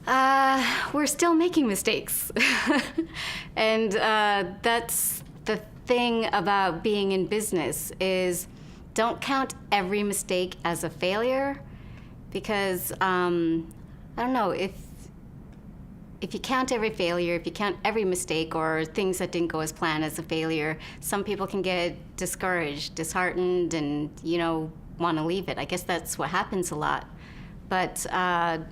We're still making mistakes. And that's the thing about being in business is don't count every mistake as a failure, because I don't know, if you count every failure, if you count every mistake or things that didn't go as planned as a failure, some people can get discouraged, disheartened, and, you know, want to leave it. I guess that's what happens a lot. But I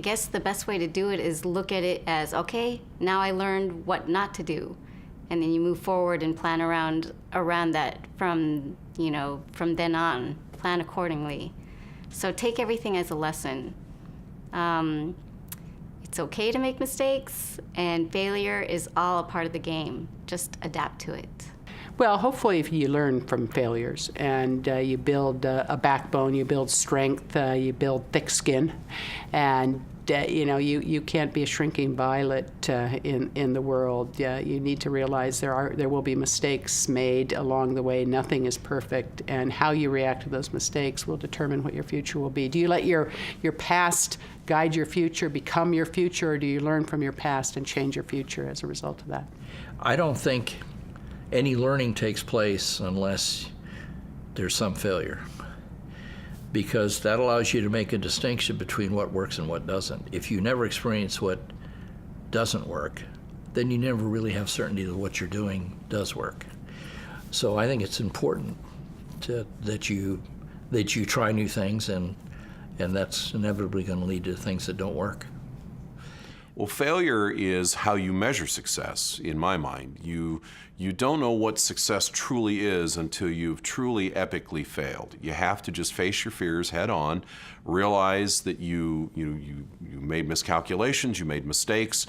guess the best way to do it is look at it as, okay, now I learned what not to do. And then you move forward and plan around that from then on, plan accordingly. So take everything as a lesson. It's okay to make mistakes, and failure is all a part of the game. Just adapt to it. Well, hopefully if you learn from failures and you build a backbone, you build strength, you build thick skin, and you can't be a shrinking violet in the world. You need to realize there will be mistakes made along the way. Nothing is perfect, and how you react to those mistakes will determine what your future will be. Do you let your past guide your future, become your future, or do you learn from your past and change your future as a result of that? I don't think any learning takes place unless there's some failure, because that allows you to make a distinction between what works and what doesn't. If you never experience what doesn't work, then you never really have certainty that what you're doing does work. So I think it's important that you try new things, and that's inevitably going to lead to things that don't work. Well, failure is how you measure success, in my mind. You don't know what success truly is until you've truly epically failed. You have to just face your fears head on, realize that you made miscalculations, you made mistakes,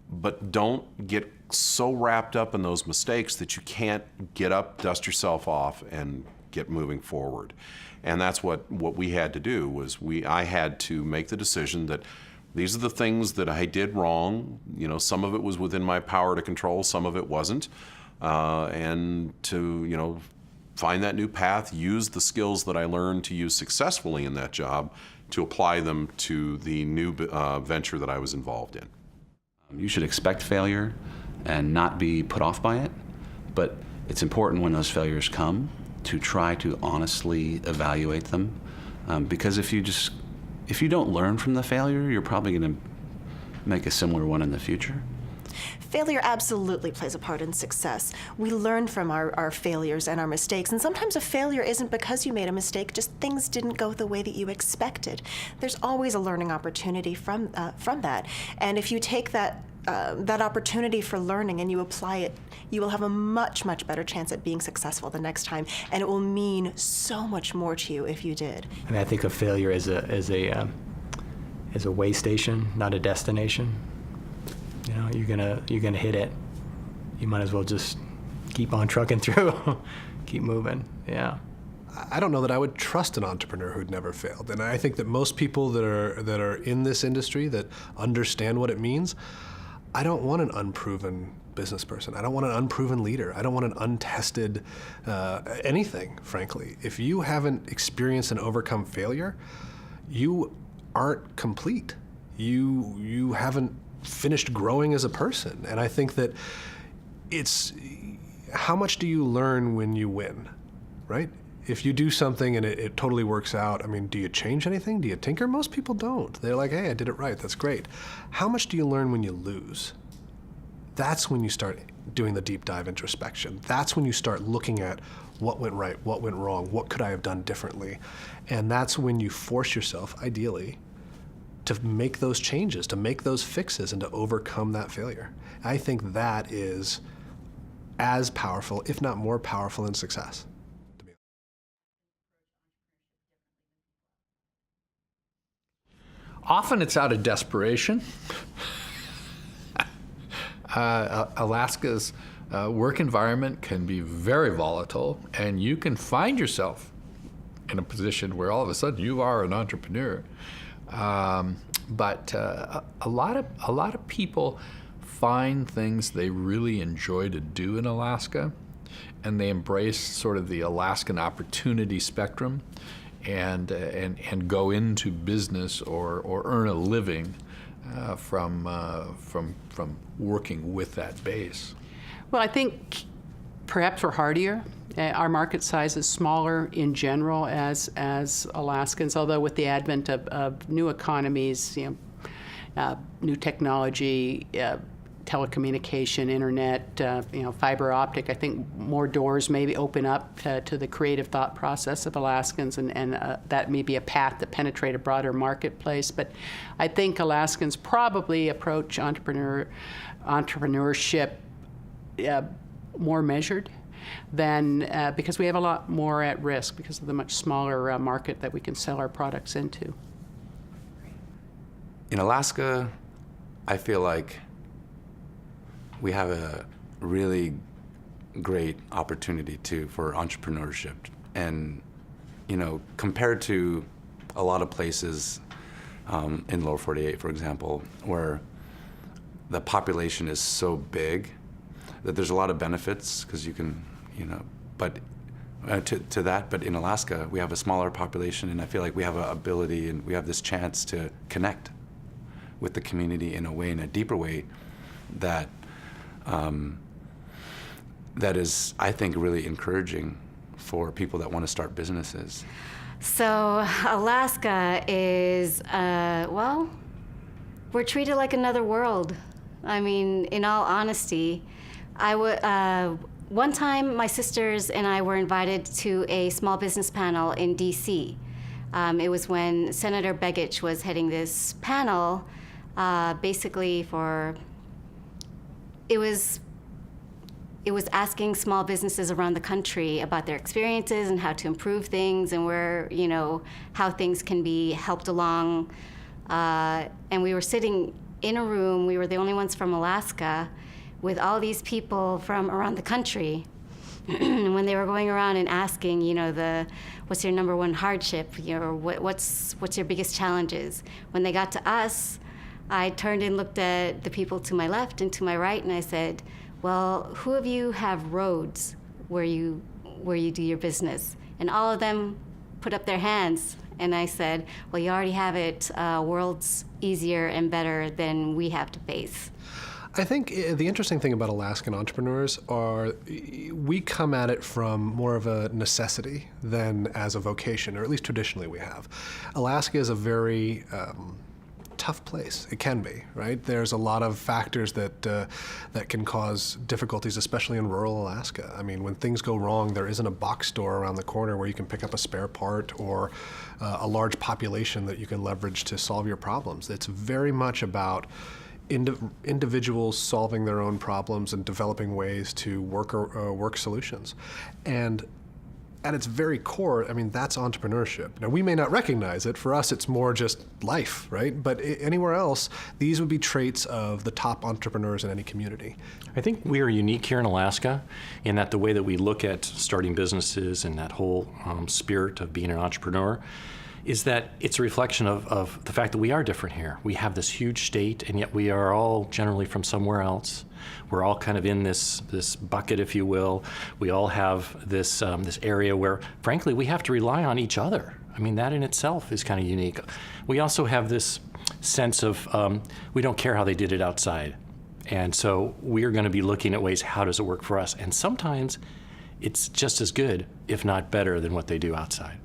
but don't get so wrapped up in those mistakes that you can't get up, dust yourself off, and get moving forward. And that's what we had to do. I had to make the decision that these are the things that I did wrong. Some of it was within my power to control, some of it wasn't. And to, find that new path, use the skills that I learned to use successfully in that job to apply them to the new venture that I was involved in. You should expect failure and not be put off by it, but it's important when those failures come to try to honestly evaluate them, because if you don't learn from the failure, you're probably going to make a similar one in the future. Failure absolutely plays a part in success. We learn from our failures and our mistakes, and sometimes a failure isn't because you made a mistake, just things didn't go the way that you expected. There's always a learning opportunity from that, and if you take that opportunity for learning and you apply it, you will have a much, much better chance at being successful the next time, and it will mean so much more to you if you did. I mean, I think of failure as a way station, not a destination. You're gonna hit it. You might as well just keep on trucking through, keep moving. Yeah. I don't know that I would trust an entrepreneur who'd never failed, and I think that most people that are in this industry that understand what it means. I don't want an unproven business person. I don't want an unproven leader. I don't want an untested anything, frankly. If you haven't experienced and overcome failure, you aren't complete. You haven't finished growing as a person. And I think that it's how much do you learn when you win, right? If you do something and it totally works out, I mean, do you change anything? Do you tinker? Most people don't. They're like, hey, I did it right, that's great. How much do you learn when you lose? That's when you start doing the deep dive introspection. That's when you start looking at what went right, what went wrong, what could I have done differently? And that's when you force yourself, ideally, to make those changes, to make those fixes, and to overcome that failure. I think that is as powerful, if not more powerful, than success. Often it's out of desperation. Alaska's work environment can be very volatile, and you can find yourself in a position where all of a sudden you are an entrepreneur. But a lot of people find things they really enjoy to do in Alaska, and they embrace sort of the Alaskan opportunity spectrum. and go into business or earn a living from working with that base? Well, I think perhaps we're hardier. Our market size is smaller in general as Alaskans, although with the advent of new economies, new technology, telecommunication, internet, fiber optic, I think more doors maybe open up to the creative thought process of Alaskans, and that may be a path to penetrate a broader marketplace. But I think Alaskans probably approach entrepreneurship more measured than because we have a lot more at risk because of the much smaller market that we can sell our products into. In Alaska, I feel like we have a really great opportunity for entrepreneurship. And, compared to a lot of places in Lower 48, for example, where the population is so big that there's a lot of benefits because you can, but to that. But in Alaska, we have a smaller population, and I feel like we have an ability and we have this chance to connect with the community in a deeper way that that is, I think, really encouraging for people that want to start businesses. So Alaska is, we're treated like another world. I mean, in all honesty, one time my sisters and I were invited to a small business panel in DC. It was when Senator Begich was heading this panel, basically it was asking small businesses around the country about their experiences and how to improve things and where, how things can be helped along. And we were sitting in a room, we were the only ones from Alaska, with all these people from around the country. When they were going around and asking, what's your number one hardship, what's your biggest challenges? When they got to us, I turned and looked at the people to my left and to my right, and I said, well, who of you have roads where you do your business? And all of them put up their hands. And I said, well, you already have it worlds easier and better than we have to face. I think the interesting thing about Alaskan entrepreneurs are we come at it from more of a necessity than as a vocation, or at least traditionally we have. Alaska is a very tough place. It can be, right? There's a lot of factors that can cause difficulties, especially in rural Alaska. I mean, when things go wrong, there isn't a box store around the corner where you can pick up a spare part or a large population that you can leverage to solve your problems. It's very much about individuals solving their own problems and developing ways to work solutions. And at its very core, I mean, that's entrepreneurship. Now, we may not recognize it. For us, it's more just life, right? But anywhere else, these would be traits of the top entrepreneurs in any community. I think we are unique here in Alaska in that the way that we look at starting businesses and that whole spirit of being an entrepreneur is that it's a reflection of the fact that we are different here. We have this huge state, and yet we are all generally from somewhere else. We're all kind of in this bucket, if you will. We all have this area where, frankly, we have to rely on each other. I mean, that in itself is kind of unique. We also have this sense of we don't care how they did it outside. And so we're going to be looking at ways, how does it work for us? And sometimes it's just as good, if not better, than what they do outside.